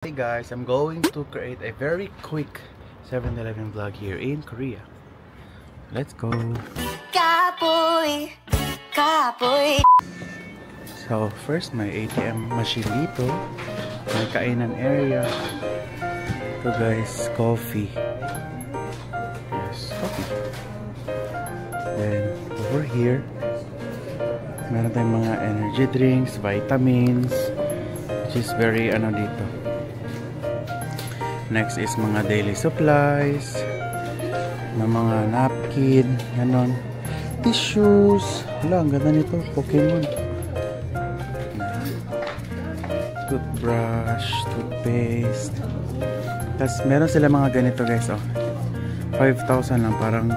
Hey guys, I'm going to create a very quick 7-Eleven vlog here in Korea. Let's go! Kapoy! Kapoy! So first may ATM machine dito. May kainan area. Ito guys, coffee. Yes, coffee. Then over here, meron tayong mga energy drinks, vitamins, which is very dito. Next is mga daily supplies, na mga napkin, ganon, tissues. Wala, ang ganda nito, Pokemon. Toothbrush, toothpaste. Tapos meron sila mga ganito guys, oh. 5,000 lang, parang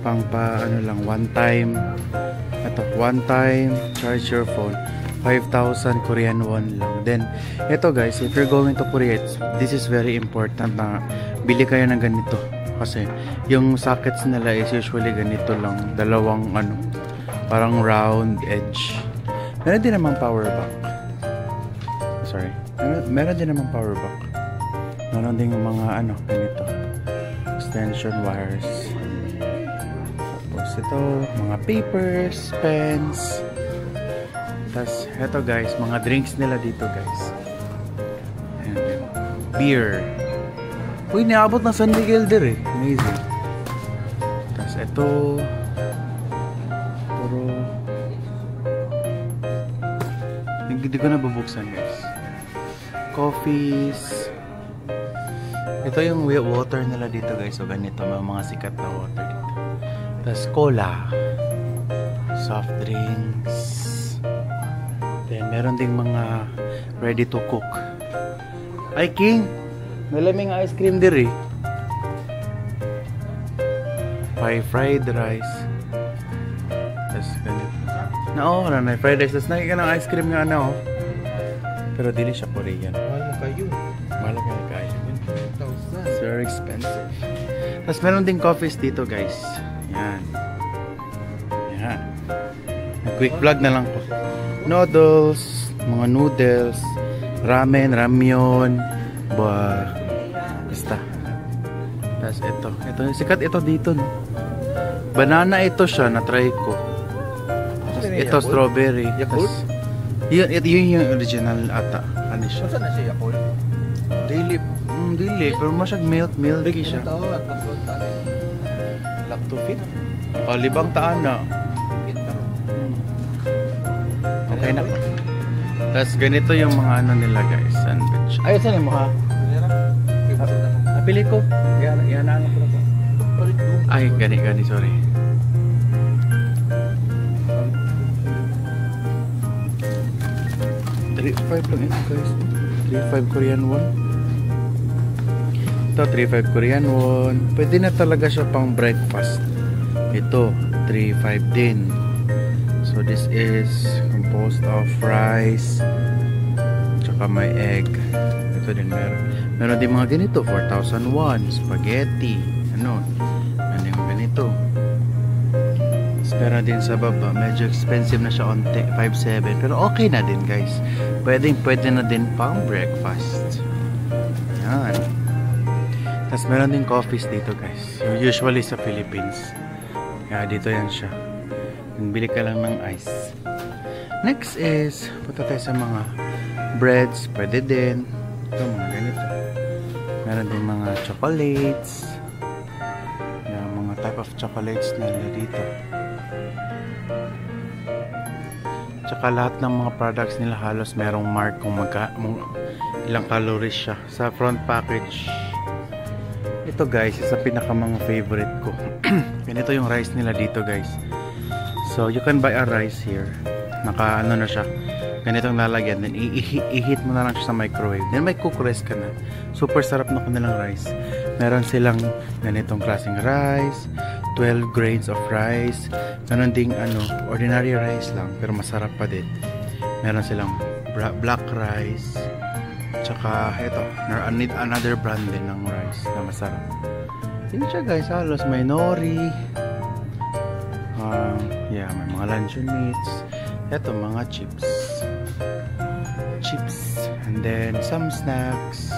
pang lang, one time. Ito, one time, charge your phone. 5,000 Korean won lang. Then, ito guys, if you're going to Korea, this is very important na bili kayo ng ganito. Kasi, yung sockets nila is usually ganito lang. Dalawang parang round edge. Meron din namang power bank. Sorry. Meron din namang power bank. Meron din yung mga ganito. Extension wires. Tapos ito, mga papers, pens. Tapos, eto guys, mga drinks nila dito guys. And then, beer. Uy, niabot ng San Miguel there eh. Amazing. Tapos, eto. Puro. Hindi ko na bubuksan guys. Coffees. Ito yung water nila dito guys. So, ganito. May mga sikat na water dito. Tapos, cola. Soft drinks. Then, meron ding mga ready to cook. Ay, King! Malaming ice cream dir eh. Fried rice. Tapos, ganito. Na fried rice. Tapos, nakika ng ice cream nga Pero, dili siya Korean. Mahal kayo. Mahal kayo. 1,000. It's very expensive. Tapos, meron ding coffees dito, guys. Yan. Yan. Quick vlog na lang po. Noodles, mga noodles, ramen, ramyon, basta. Tapos ito sikat ito dito no. Banana ito siya, na-try ko. Tapos ito strawberry. Yakult? Yun yung original ata. Ano siya? Saan na siya, Yakult? Dili, pero masyag milky siya. Lactofit? O, libang taan na. Okay na po. Tapos ganito yung mga nila guys, sandwich. Ay, saan mo ha? Napili ko. Yan na ko na po. Ay, gani, sorry. $3.5 lang ito guys. 3.5 Korean won. Ito, 3.5 Korean won. Pwede na talaga siya pang breakfast. Ito, 3.5 din. So this is composed of rice, tsaka may egg. Ito din meron din mga ganito, 4,001 spaghetti, ano yung ganito. Pero din sa baba, medyo expensive na siya onte, 5,700, pero okay na din guys. Pwede na din pang breakfast. Yan. Tapos meron din coffees dito guys, usually sa Philippines. Kaya dito yan siya. Bili ka lang ng ice. Next is, punta tayo sa mga breads. Pwede din. Ito, mga ganito. Meron din mga chocolates. Yung mga type of chocolates na dito. Tsaka lahat ng mga products nila halos merong mark kung ilang calories siya. Sa front package. Ito guys, isa pinaka mga favorite ko. Ganito yung rice nila dito guys. So, you can buy a rice here. Naka na siya. Ganitong lalagyan. Then, i-heat mo na lang siya sa microwave. Then, may cook rice ka na. Super sarap na kanilang rice. Meron silang ganitong klaseng rice. 12 grains of rice. Ganon ding ordinary rice lang. Pero masarap pa din. Meron silang black rice. Tsaka, ito. Another brand din ng rice na masarap. Yun siya guys. Halos may nori. Yeah, may mga luncheon meats. Ito, mga chips. And then some snacks.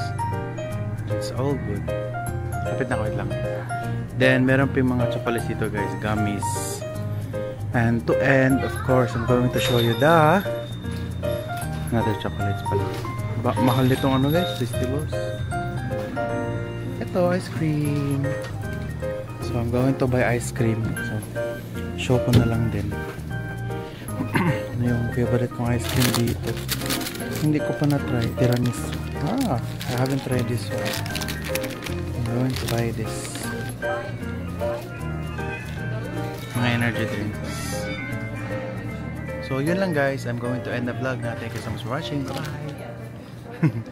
It's all good. Kapit na, wait lang. Then meron pa yung mga chocolates dito guys, gummies. And to end, of course, I'm going to show you the another chocolates pala. Mahal nitong ano guys, Festivals. Ito, ice cream. So I'm going to buy ice cream. So show ko na lang din. Ano yung favorite kong ice cream dito. Hindi ko pa na-try, tiramisu. I haven't tried this one. I'm going to buy this. Mga energy drinks. So yun lang guys, I'm going to end the vlog na. Thank you so much for watching. Bye!